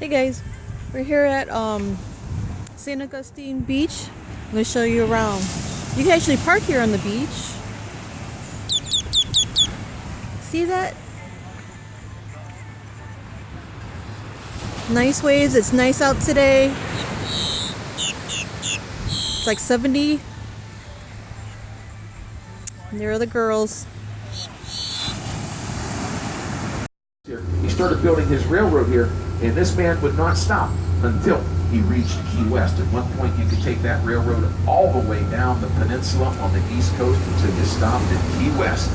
Hey guys, we're here at St. Augustine Beach. I'm going to show you around. You can actually park here on the beach. See that? Nice waves. It's nice out today. It's like 70. And there are the girls. He started building his railroad here, and this man would not stop until he reached Key West. At one point, you could take that railroad all the way down the peninsula on the east coast until you stopped at Key West.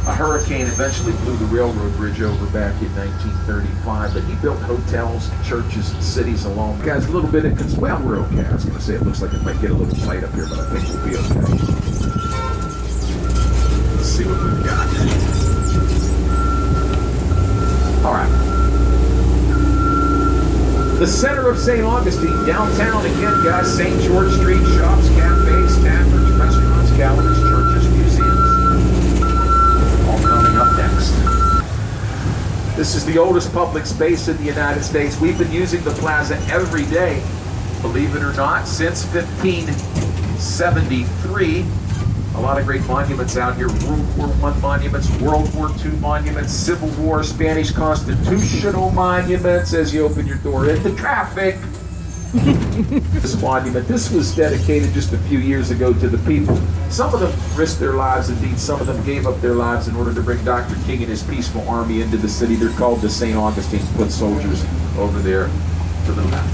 A hurricane eventually blew the railroad bridge over back in 1935, but he built hotels, churches, and cities along. Guys, a little bit of, well, we're okay. I was going to say it looks like it might get a little tight up here, but I think we'll be okay. Let's see what we've got. All right. The center of St. Augustine, downtown again, guys. St. George Street, shops, cafes, taverns, restaurants, galleries, churches, museums. All coming up next. This is the oldest public space in the United States. We've been using the plaza every day, believe it or not, since 1573. A lot of great monuments out here. World War I monuments, World War II monuments, Civil War, Spanish Constitutional monuments as you open your door into traffic. This monument, this was dedicated just a few years ago to the people. Some of them risked their lives, indeed some of them gave up their lives in order to bring Dr. King and his peaceful army into the city. They're called the St. Augustine foot soldiers over there to the left.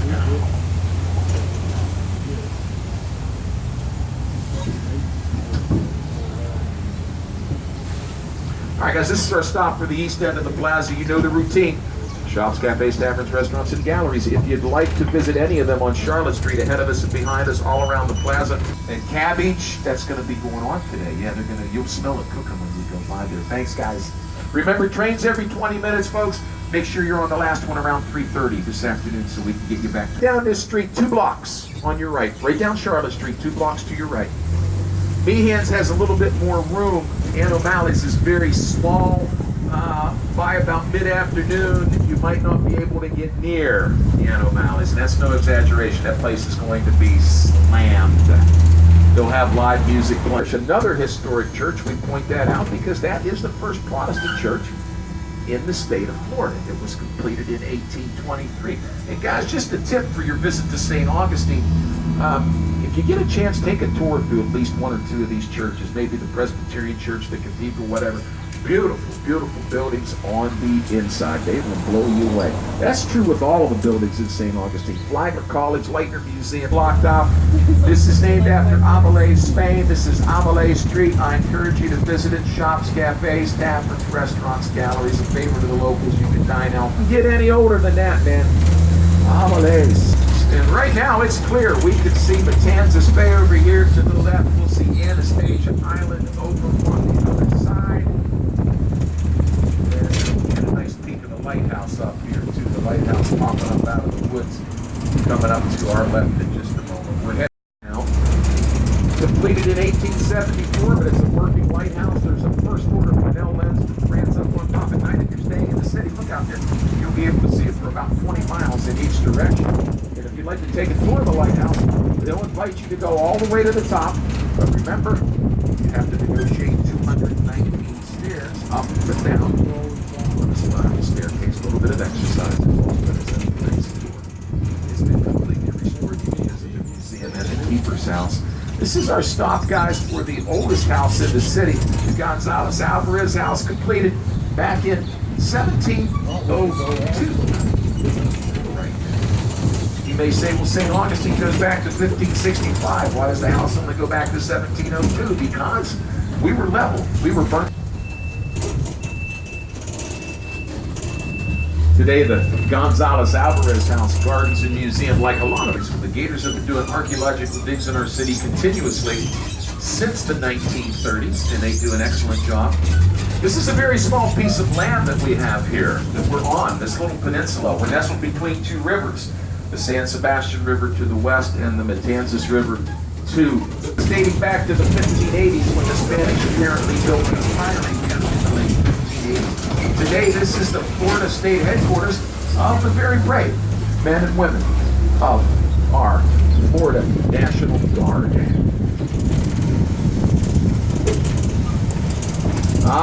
All right, guys, this is our stop for the east end of the plaza. You know the routine. Shops, cafes, taverns, restaurants, and galleries. If you'd like to visit any of them on Charlotte Street, ahead of us and behind us, all around the plaza. And cabbage, that's going to be going on today. Yeah, you'll smell it cooking when you go by there. Thanks, guys. Remember, trains every 20 minutes, folks. Make sure you're on the last one around 3:30 this afternoon so we can get you back. Down this street, 2 blocks on your right. Right down Charlotte Street, 2 blocks to your right. Meehan's has a little bit more room. Ann O'Malley's is very small. By about mid-afternoon, you might not be able to get near Ann O'Malley's. And that's no exaggeration. That place is going to be slammed. They'll have live music playing. Another historic church, we point that out because that is the first Protestant church in the state of Florida. It was completed in 1823. And guys, just a tip for your visit to St. Augustine. If you get a chance, take a tour through at least 1 or 2 of these churches, maybe the Presbyterian Church, the Cathedral, whatever. Beautiful, beautiful buildings on the inside. They will blow you away. That's true with all of the buildings in St. Augustine. Flagler College, Leitner Museum, blocked off. This is named after Amelie, Spain. This is Amelie Street. I encourage you to visit it. Shops, cafes, taverns, restaurants, galleries. A favorite of the locals. You can dine out. You get any older than that, man. Amelie's. And right now it's clear. We can see Matanzas Bay over here to the left. We'll see Anastasia Island over on the other side. And get a nice peek of the lighthouse up here too. The lighthouse popping up out of the woods, coming up to our left in just a moment. We're heading now. Completed in 1874, but it's a working lighthouse. There's a first order Fresnel lens that brands up on top at night. If you're staying in the city, look out there. You'll be able to see it for about 20 miles in each direction. And if you'd like to take a tour of the lighthouse, they'll invite you to go all the way to the top. But remember, you have to negotiate 290 feet stairs up and down. On the spiral staircase, a little bit of exercise involved, but it's a nice tour. It's been completely restored. You can visit the museum and the keeper's house. This is our stop, guys, for the oldest house in the city, the Gonzalez Alvarez house, completed back in 1702. You may say, well, St. Augustine goes back to 1565. Why does the house only go back to 1702? Because we were level. We were burnt. Today, the Gonzalez Alvarez House, Gardens and Museum, like a lot of these, the Gators have been doing archaeological digs in our city continuously since the 1930s, and they do an excellent job. This is a very small piece of land that we have here, that we're on, this little peninsula. We're nestled between 2 rivers, the San Sebastian River to the west and the Matanzas River to, dating back to the 1580s when the Spanish apparently built an refinery here in the late 1580s. Today, this is the Florida State Headquarters of the very brave men and women of our Florida National Guard.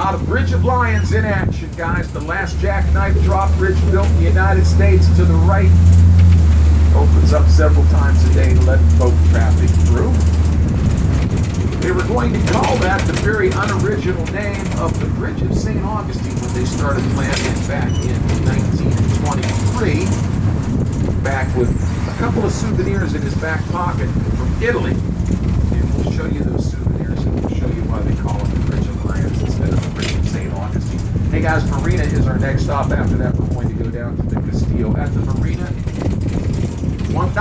The Bridge of Lions in action, guys. The last jackknife drop bridge built in the United States to the right. Opens up several times a day to let boat traffic through. They were going to call that the very unoriginal name of the Bridge of St. Augustine when they started planning back in 1923. Back with a couple of souvenirs in his back pocket from Italy. And we'll show you those souvenirs and we'll show you why they call it the Bridge of Lions instead of the Bridge of St. Augustine. Hey guys, Marina is our next stop. After that, we're going to go down to the Castillo. At the Marina, $1.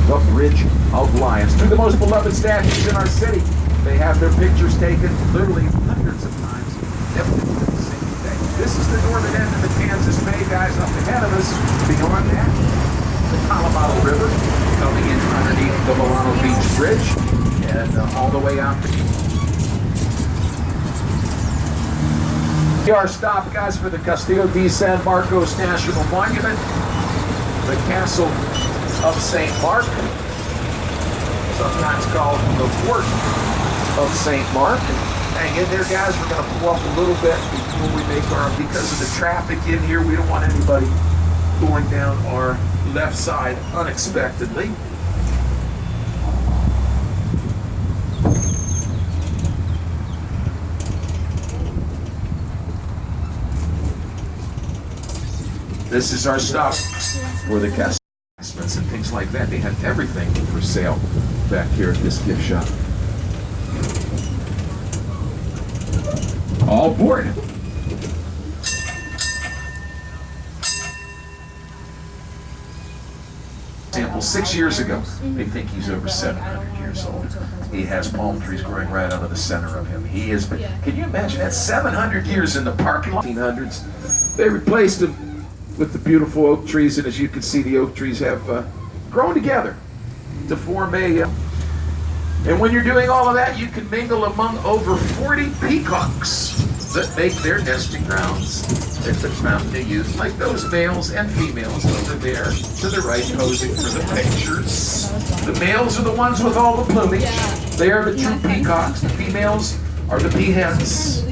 The Bridge of Lions. Two of the most beloved statues in our city. They have their pictures taken literally hundreds of times every single day. This is the northern end of the Kansas Bay, guys. Up ahead of us, beyond that, the Colorado River coming in underneath the Milano Beach Bridge and all the way out to our stop, guys, for the Castillo de San Marcos National Monument, the Castle of St. Mark, sometimes called the Fort of St. Mark. Hang in there, guys. We're going to pull up a little bit before we make because of the traffic in here, we don't want anybody going down our left side unexpectedly. This is our stop for the Castillo and things like that. They had everything for sale back here at this gift shop. All aboard. Sample 6 years ago. They think he's over 700 years old. He has palm trees growing right out of the center of him. He is, but can you imagine that? 700 years in the parking lot. 1800s. They replaced him with the beautiful oak trees, and as you can see, the oak trees have grown together to form a... and when you're doing all of that, you can mingle among over 40 peacocks that make their nesting grounds at the fountain of youth, like those males and females over there to the right, posing for the pictures. The males are the ones with all the plumage. They are the true peacocks. The females are the peahens.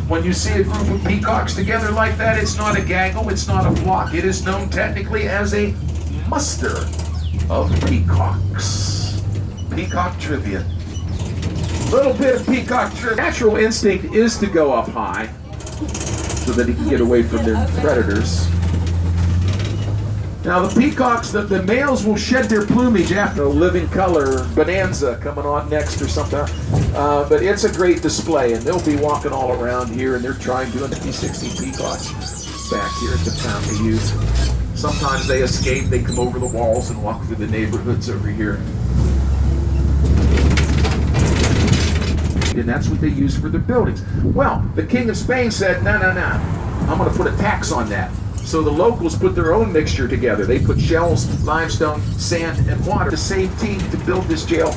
When you see a group of peacocks together like that, it's not a gaggle, it's not a flock. It is known technically as a muster of peacocks. Peacock trivia. Little bit of peacock trivia. Natural instinct is to go up high so that he can get away from their predators. Now the peacocks, the males will shed their plumage after a living color, bonanza coming on next or something. But it's a great display, and they'll be walking all around here, and they're trying to 50, 60 peacocks back here at the Fountain of Youth. Sometimes they escape, they come over the walls and walk through the neighborhoods over here. And that's what they use for their buildings. Well, the King of Spain said, no, I'm going to put a tax on that. So the locals put their own mixture together. They put shells, limestone, sand, and water to save teeth to build this jail